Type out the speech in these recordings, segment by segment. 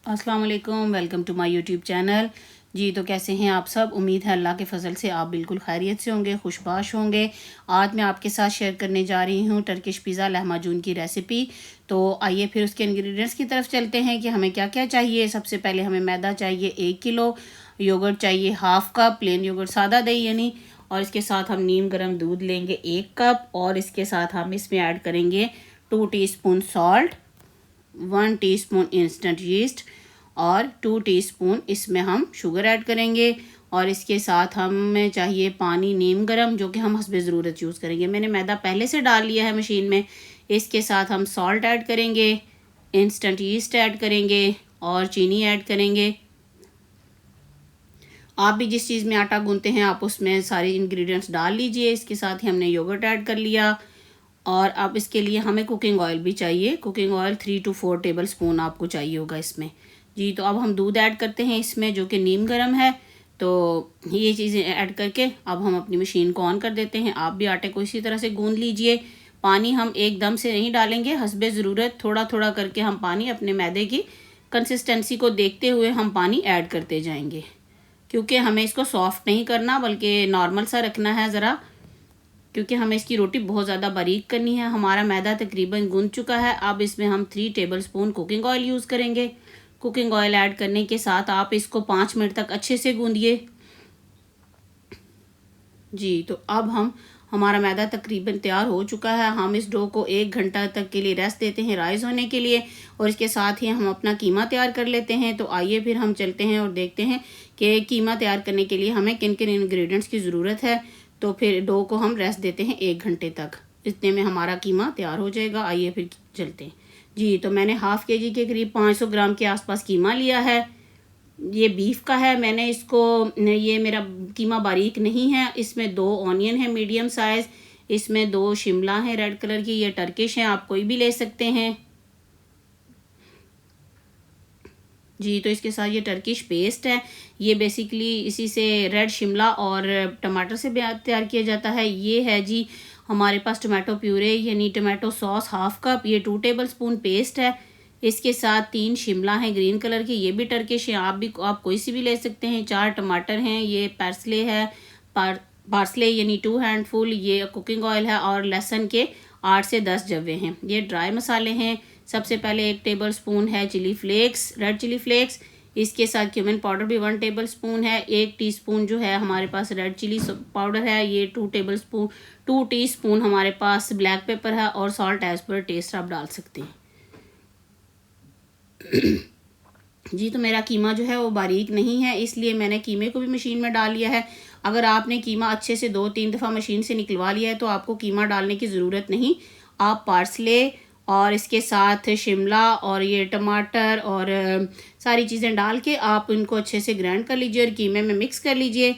अस्सलाम वालेकुम, welcome to my YouTube channel. जी तो कैसे हैं आप सब। उम्मीद है अल्लाह के फ़ज़ल से आप बिल्कुल खैरियत से होंगे, खुशबाश होंगे। आज मैं आपके साथ शेयर करने जा रही हूँ टर्किश पिज़्ज़ा लहमाजून की रेसिपी। तो आइए फिर उसके इंग्रेडिएंट्स की तरफ चलते हैं कि हमें क्या क्या चाहिए। सबसे पहले हमें मैदा चाहिए 1 किलो, योगर्ट चाहिए हाफ़ कप, प्लेन योगर्ट सादा दही यानी, और इसके साथ हम नीम गर्म दूध लेंगे 1 कप, और इसके साथ हम इसमें ऐड करेंगे 2 teaspoon salt, 1 teaspoon instant yeast, और 2 टीस्पून इसमें हम शुगर ऐड करेंगे। और इसके साथ हमें चाहिए पानी नीम गर्म, जो कि हम हस्बे ज़रूरत यूज़ करेंगे। मैंने मैदा पहले से डाल लिया है मशीन में। इसके साथ हम सॉल्ट ऐड करेंगे, इंस्टेंट यीस्ट ऐड करेंगे और चीनी ऐड करेंगे। आप भी जिस चीज़ में आटा गूंथते हैं आप उसमें सारे इंग्रेडिएंट्स डाल लीजिए। इसके साथ ही हमने योगर्ट ऐड कर लिया। और अब इसके लिए हमें कुकिंग ऑयल भी चाहिए। Cooking oil 3 to 4 table spoon आपको चाहिए होगा इसमें। जी तो अब हम दूध ऐड करते हैं इसमें, जो कि नीम गर्म है। तो ये चीज़ें ऐड करके अब हम अपनी मशीन को ऑन कर देते हैं। आप भी आटे को इसी तरह से गूंद लीजिए। पानी हम एकदम से नहीं डालेंगे, हस्बे ज़रूरत थोड़ा थोड़ा करके हम पानी अपने मैदे की कंसिस्टेंसी को देखते हुए हम पानी ऐड करते जाएंगे, क्योंकि हमें इसको सॉफ्ट नहीं करना बल्कि नॉर्मल सा रखना है ज़रा, क्योंकि हमें इसकी रोटी बहुत ज़्यादा बारीक करनी है। हमारा मैदा तकरीबन गूंथ चुका है। अब इसमें हम 3 table spoon cooking oil use करेंगे। कुकिंग ऑयल ऐड करने के साथ आप इसको 5 मिनट तक अच्छे से गूंदिए। जी तो अब हमारा मैदा तकरीबन तैयार हो चुका है। हम इस डो को 1 घंटा तक के लिए रेस्ट देते हैं राइस होने के लिए, और इसके साथ ही हम अपना कीमा तैयार कर लेते हैं। तो आइए फिर हम चलते हैं और देखते हैं कि कीमा तैयार करने के लिए हमें किन किन इंग्रेडिएंट्स की ज़रूरत है। तो फिर डो को हम रेस्ट देते हैं 1 घंटे तक। इतने में हमारा कीमा तैयार हो जाएगा। आइए फिर चलते हैं। जी तो मैंने हाफ़ केजी के करीब 500 ग्राम के आसपास कीमा लिया है। ये बीफ का है। मैंने इसको, ये मेरा कीमा बारीक नहीं है। इसमें 2 ऑनियन है मीडियम साइज़, इसमें 2 शिमला है रेड कलर की। ये टर्किश है, आप कोई भी ले सकते हैं। जी तो इसके साथ ये टर्किश पेस्ट है। ये बेसिकली इसी से रेड शिमला और टमाटर से तैयार किया जाता है। ये है जी हमारे पास टमाटो प्यूरे यानी टमाटो सॉस हाफ़ कप, ये 2 टेबल स्पून पेस्ट है। इसके साथ 3 शिमला है ग्रीन कलर की, ये भी टर्किश है, आप कोई सी भी ले सकते हैं। 4 टमाटर हैं, ये पार्सले है, पार्सले यानी 2 हैंडफुल, ये कुकिंग ऑयल है, और लहसुन के 8 से 10 जवे हैं। ये ड्राई मसाले हैं। सबसे पहले 1 टेबल स्पून है chilli flakes, red chilli flakes. इसके साथ क्यूमिन पाउडर भी 1 टेबल स्पून है। 1 टीस्पून जो है हमारे पास रेड चिली पाउडर है। ये 2 टीस्पून हमारे पास ब्लैक पेपर है, और सॉल्ट एज पर टेस्ट आप डाल सकते हैं। जी तो मेरा कीमा जो है वो बारीक नहीं है, इसलिए मैंने कीमे को भी मशीन में डाल लिया है। अगर आपने कीमा अच्छे से 2-3 दफ़ा मशीन से निकलवा लिया है तो आपको कीमा डालने की ज़रूरत नहीं। आप पार्सले और इसके साथ शिमला और ये टमाटर और सारी चीज़ें डाल के आप इनको अच्छे से ग्राइंड कर लीजिए और कीमे में मिक्स कर लीजिए।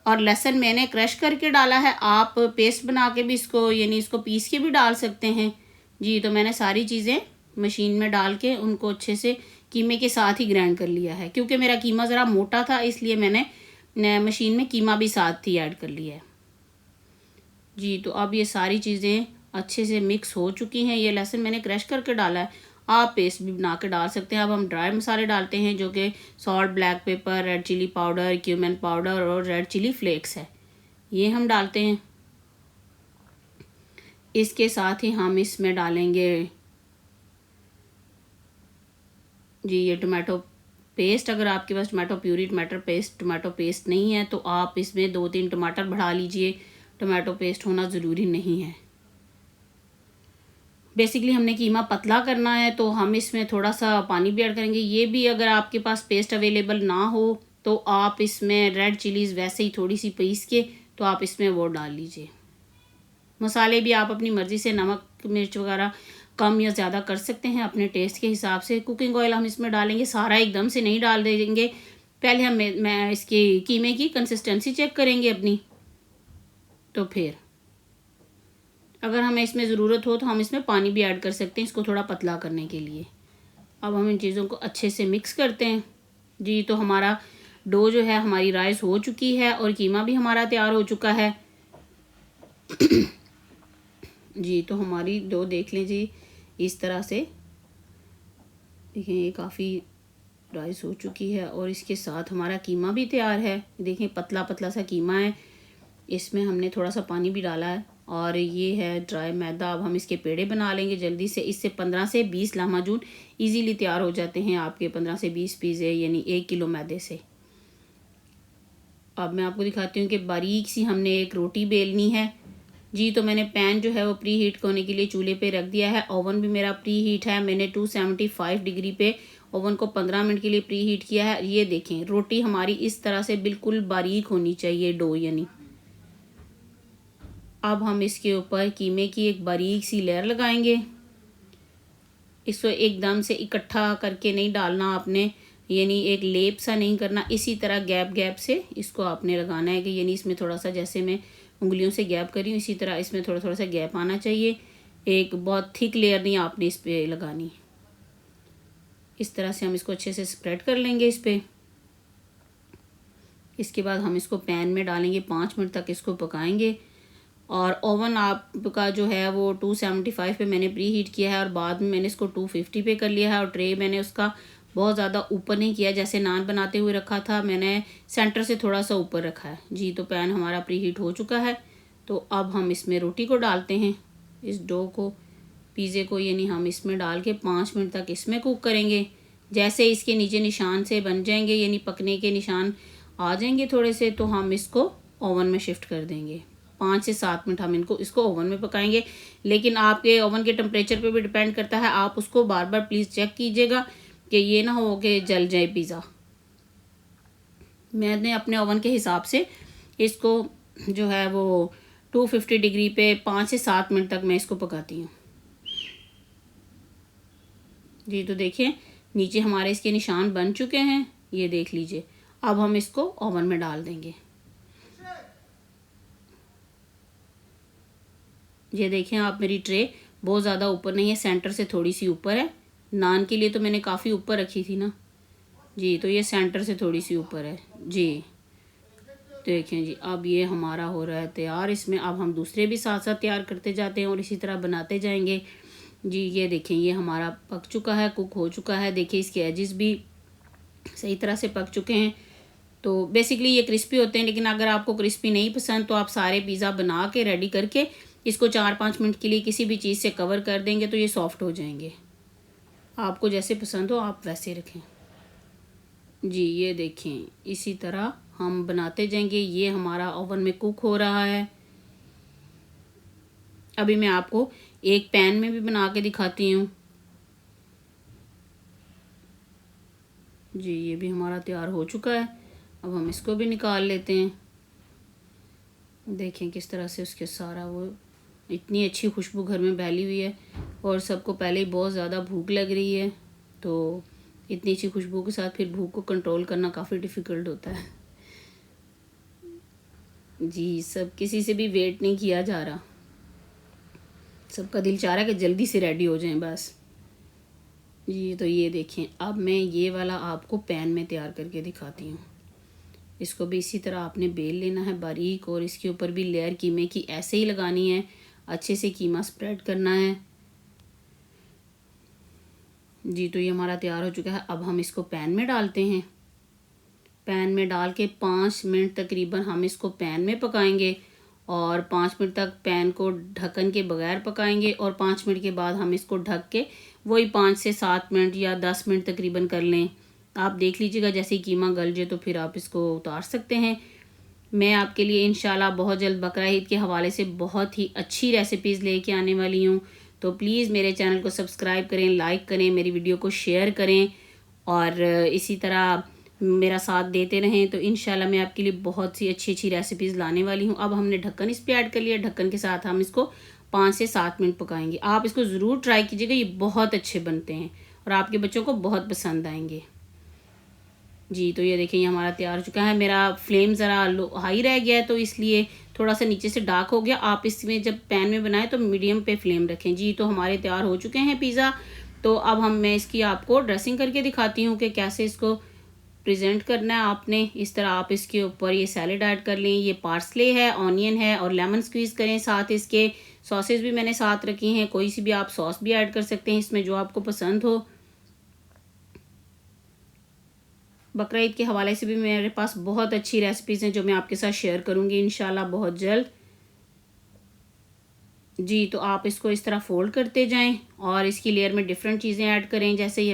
और लहसुन मैंने क्रश करके डाला है, आप पेस्ट बना के भी इसको यानी इसको पीस के भी डाल सकते हैं। जी तो मैंने सारी चीज़ें मशीन में डाल के उनको अच्छे से कीमे के साथ ही ग्राइंड कर लिया है। क्योंकि मेरा कीमा ज़रा मोटा था, इसलिए मैंने मशीन में कीमा भी साथ ही ऐड कर लिया है। जी तो अब ये सारी चीज़ें अच्छे से मिक्स हो चुकी हैं। ये लहसुन मैंने क्रश करके डाला है, आप पेस्ट भी बना के डाल सकते हैं। अब हम ड्राई मसाले डालते हैं, जो कि salt, black pepper, red chilli powder, cumin powder और रेड चिली फ्लेक्स है, ये हम डालते हैं। इसके साथ ही हम इसमें डालेंगे जी ये टमाटो पेस्ट। अगर आपके पास टमाटो प्यूरी टमाटो पेस्ट नहीं है तो आप इसमें 2-3 टमाटर बढ़ा लीजिए। टमाटो पेस्ट होना ज़रूरी नहीं है। बेसिकली हमने कीमा पतला करना है तो हम इसमें थोड़ा सा पानी भी ऐड करेंगे। ये भी अगर आपके पास पेस्ट अवेलेबल ना हो तो आप इसमें रेड चिलीज़ वैसे ही थोड़ी सी पीस के तो आप इसमें वो डाल लीजिए। मसाले भी आप अपनी मर्ज़ी से नमक मिर्च वगैरह कम या ज़्यादा कर सकते हैं अपने टेस्ट के हिसाब से। कुकिंग ऑयल हम इसमें डालेंगे, सारा एकदम से नहीं डाल देंगे। पहले मैं इसकी कीमे की कंसिस्टेंसी चेक करेंगे अपनी, तो फिर अगर हमें इसमें ज़रूरत हो तो हम इसमें पानी भी ऐड कर सकते हैं इसको थोड़ा पतला करने के लिए। अब हम इन चीज़ों को अच्छे से मिक्स करते हैं। जी तो हमारा डो जो है, हमारी राइस हो चुकी है और कीमा भी हमारा तैयार हो चुका है। जी तो हमारी डो देख लीजिए इस तरह से, देखिए ये काफ़ी राइस हो चुकी है और इसके साथ हमारा कीमा भी तैयार है। देखें पतला पतला सा कीमा है, इसमें हमने थोड़ा सा पानी भी डाला है और ये है ड्राई मैदा। अब हम इसके पेड़े बना लेंगे जल्दी से। इससे 15 से 20 लामाजून इजीली तैयार हो जाते हैं आपके, 15 से 20 पीज़े यानी 1 किलो मैदे से। अब मैं आपको दिखाती हूँ कि बारीक सी हमने एक रोटी बेलनी है जी। तो मैंने पैन जो है वो प्री हीट होने के लिए चूल्हे पे रख दिया है। ओवन भी मेरा प्री हीट है, मैंने 275 डिग्री पे ओवन को 15 मिनट के लिए प्री हीट किया है। ये देखें रोटी हमारी इस तरह से बिल्कुल बारीक होनी चाहिए, डो यानी। अब हम इसके ऊपर कीमे की एक बारीक सी लेयर लगाएंगे। इसको एकदम से इकट्ठा करके नहीं डालना आपने, यानी एक लेप सा नहीं करना। इसी तरह गैप गैप से इसको आपने लगाना है कि यानी इसमें थोड़ा सा, जैसे मैं उंगलियों से गैप कर रही हूँ, इसी तरह इसमें थोड़ा थोड़ा सा गैप आना चाहिए। एक बहुत थिक लेयर नहीं आपने इस पर लगानी। इस तरह से हम इसको अच्छे से स्प्रेड कर लेंगे इस पर। इसके बाद हम इसको पैन में डालेंगे, 5 मिनट तक इसको पकाएंगे। और ओवन आपका जो है वो 275 पे मैंने प्री हीट किया है और बाद में मैंने इसको 250 पे कर लिया है। और ट्रे मैंने उसका बहुत ज़्यादा ऊपर नहीं किया, जैसे नान बनाते हुए रखा था, मैंने सेंटर से थोड़ा सा ऊपर रखा है जी। तो पैन हमारा प्री हीट हो चुका है। तो अब हम इसमें रोटी को डालते हैं, इस डो को, पिज़्ज़े को, यानी हम इसमें डाल के 5 मिनट तक इसमें कुक करेंगे। जैसे इसके नीचे निशान से बन जाएंगे, यानी पकने के निशान आ जाएंगे थोड़े से, तो हम इसको ओवन में शिफ्ट कर देंगे। 5 से 7 मिनट हम इसको ओवन में पकाएंगे। लेकिन आपके ओवन के टेम्परेचर पे भी डिपेंड करता है, आप उसको बार बार प्लीज़ चेक कीजिएगा कि ये ना हो कि जल जाए पिज़्ज़ा। मैंने अपने ओवन के हिसाब से इसको जो है वो 250 डिग्री पे 5 से 7 मिनट तक मैं इसको पकाती हूँ जी। तो देखिए नीचे हमारे इसके निशान बन चुके हैं, ये देख लीजिए। अब हम इसको ओवन में डाल देंगे। ये देखें आप, मेरी ट्रे बहुत ज़्यादा ऊपर नहीं है, सेंटर से थोड़ी सी ऊपर है। नान के लिए तो मैंने काफ़ी ऊपर रखी थी ना जी, तो ये सेंटर से थोड़ी सी ऊपर है जी। देखें जी, अब ये हमारा हो रहा है तैयार। इसमें अब हम दूसरे भी साथ साथ तैयार करते जाते हैं और इसी तरह बनाते जाएंगे जी। ये देखें ये हमारा पक चुका है, कुक हो चुका है। देखिए इसके एजेस भी सही तरह से पक चुके हैं। तो बेसिकली ये क्रिस्पी होते हैं, लेकिन अगर आपको क्रिस्पी नहीं पसंद तो आप सारे पिज़्ज़ा बना के रेडी करके इसको 4-5 मिनट के लिए किसी भी चीज़ से कवर कर देंगे तो ये सॉफ्ट हो जाएंगे। आपको जैसे पसंद हो आप वैसे रखें जी। ये देखें इसी तरह हम बनाते जाएंगे। ये हमारा ओवन में कुक हो रहा है। अभी मैं आपको एक पैन में भी बना के दिखाती हूँ जी। ये भी हमारा तैयार हो चुका है। अब हम इसको भी निकाल लेते हैं। देखें किस तरह से उसके सारा वो, इतनी अच्छी खुशबू घर में फैली हुई है और सबको पहले ही बहुत ज़्यादा भूख लग रही है। तो इतनी अच्छी खुशबू के साथ फिर भूख को कंट्रोल करना काफ़ी डिफ़िकल्ट होता है जी। सब किसी से भी वेट नहीं किया जा रहा, सबका दिल चाह रहा है कि जल्दी से रेडी हो जाएं बस जी। तो ये देखें अब मैं ये वाला आपको पैन में तैयार करके दिखाती हूँ। इसको भी इसी तरह आपने बेल लेना है बारीक और इसके ऊपर भी लेयर कीमे की ऐसे ही लगानी है, अच्छे से कीमा स्प्रेड करना है जी। तो ये हमारा तैयार हो चुका है। अब हम इसको पैन में डालते हैं। पैन में डाल के 5 मिनट तकरीबन हम इसको पैन में पकाएंगे और 5 मिनट तक पैन को ढक्कन के बगैर पकाएंगे और 5 मिनट के बाद हम इसको ढक के वही 5 से 7 मिनट या 10 मिनट तकरीबन कर लें। आप देख लीजिएगा जैसे ही कीमा गल जाए तो फिर आप इसको उतार सकते हैं। मैं आपके लिए इंशाल्लाह बहुत जल्द बकरा ईद के हवाले से बहुत ही अच्छी रेसिपीज़ लेके आने वाली हूँ। तो प्लीज़ मेरे चैनल को सब्सक्राइब करें, लाइक करें, मेरी वीडियो को शेयर करें और इसी तरह मेरा साथ देते रहें। तो इंशाल्लाह मैं आपके लिए बहुत सी अच्छी अच्छी रेसिपीज़ लाने वाली हूँ। अब हमने ढक्कन इस पर ऐड कर लिया। ढक्कन के साथ हम इसको 5 से 7 मिनट पकाएंगे। आप इसको ज़रूर ट्राई कीजिएगा, ये बहुत अच्छे बनते हैं और आपके बच्चों को बहुत पसंद आएंगे जी। तो ये देखिए ये हमारा तैयार हो चुका है। मेरा फ्लेम ज़रा लो हाई रह गया है तो इसलिए थोड़ा सा नीचे से डार्क हो गया। आप इसमें जब पैन में बनाएं तो मीडियम पे फ्लेम रखें जी। तो हमारे तैयार हो चुके हैं पिज़्ज़ा। तो अब मैं इसकी आपको ड्रेसिंग करके दिखाती हूँ कि कैसे इसको प्रेजेंट करना है आपने। इस तरह आप इसके ऊपर ये सैलेड ऐड कर लें। ये पार्सले है, ऑनियन है और लेमन स्क्वीज़ करें। साथ इसके सॉसेज भी मैंने साथ रखी हैं, कोई सी भी आप सॉस भी ऐड कर सकते हैं इसमें जो आपको पसंद हो बकरा ईद के हवाले से भी मेरे पास बहुत अच्छी रेसिपीज़ हैं जो मैं आपके साथ शेयर करूँगी इंशाल्लाह बहुत जल्द। जी, तो आप इसको इस तरह फ़ोल्ड करते जाएं और इसकी लेयर में डिफरेंट चीज़ें ऐड करें। जैसे ये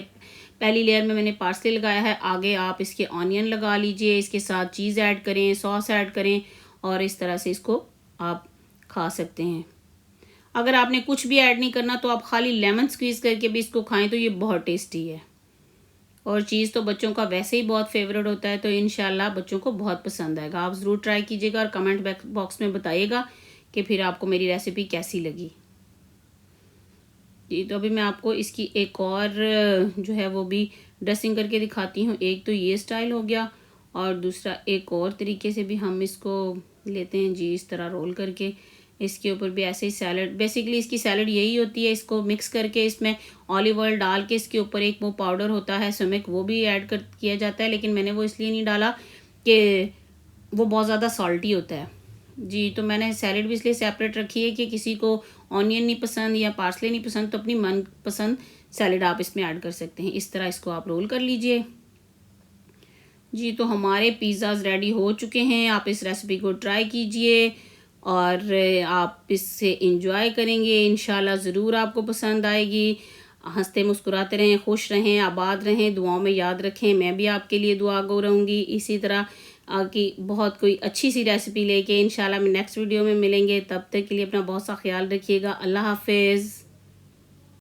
पहली लेयर में मैंने पार्सले लगाया है, आगे आप इसके ऑनियन लगा लीजिए, इसके साथ चीज़ ऐड करें, सॉस ऐड करें और इस तरह से इसको आप खा सकते हैं। अगर आपने कुछ भी ऐड नहीं करना तो आप खाली लेमन स्क्वीज़ करके भी इसको खाएं तो ये बहुत टेस्टी है। और चीज़ तो बच्चों का वैसे ही बहुत फेवरेट होता है, तो इंशाल्लाह बच्चों को बहुत पसंद आएगा। आप ज़रूर ट्राई कीजिएगा और कमेंट बॉक्स में बताइएगा कि फिर आपको मेरी रेसिपी कैसी लगी। जी, तो अभी मैं आपको इसकी एक और जो है वो भी ड्रेसिंग करके दिखाती हूँ। एक तो ये स्टाइल हो गया और दूसरा एक और तरीके से भी हम इसको लेते हैं जी, इस तरह रोल करके इसके ऊपर भी ऐसे ही सैलड, बेसिकली इसकी सैलड यही होती है। इसको मिक्स करके इसमें ऑलिव ऑयल डाल के इसके ऊपर एक वो पाउडर होता है समेक, वो भी ऐड कर किया जाता है, लेकिन मैंने वो इसलिए नहीं डाला कि वो बहुत ज़्यादा सॉल्टी होता है। जी, तो मैंने सैलेड भी इसलिए सेपरेट रखी है कि किसी को ऑनियन नहीं पसंद या पार्सले नहीं पसंद तो अपनी मनपसंद सैलेड आप इसमें ऐड कर सकते हैं। इस तरह इसको आप रोल कर लीजिए। जी, तो हमारे पिज़्ज़ाज़ रेडी हो चुके हैं। आप इस रेसिपी को ट्राई कीजिए और आप इससे इंजॉय करेंगे। इंशाल्लाह ज़रूर आपको पसंद आएगी। हंसते मुस्कुराते रहें, खुश रहें, आबाद रहें, दुआओं में याद रखें। मैं भी आपके लिए दुआ गो रहूँगी इसी तरह कि बहुत कोई अच्छी सी रेसिपी लेके इंशाल्लाह मैं नेक्स्ट वीडियो में मिलेंगे। तब तक के लिए अपना बहुत सा ख्याल रखिएगा। अल्लाह हाफ़िज़।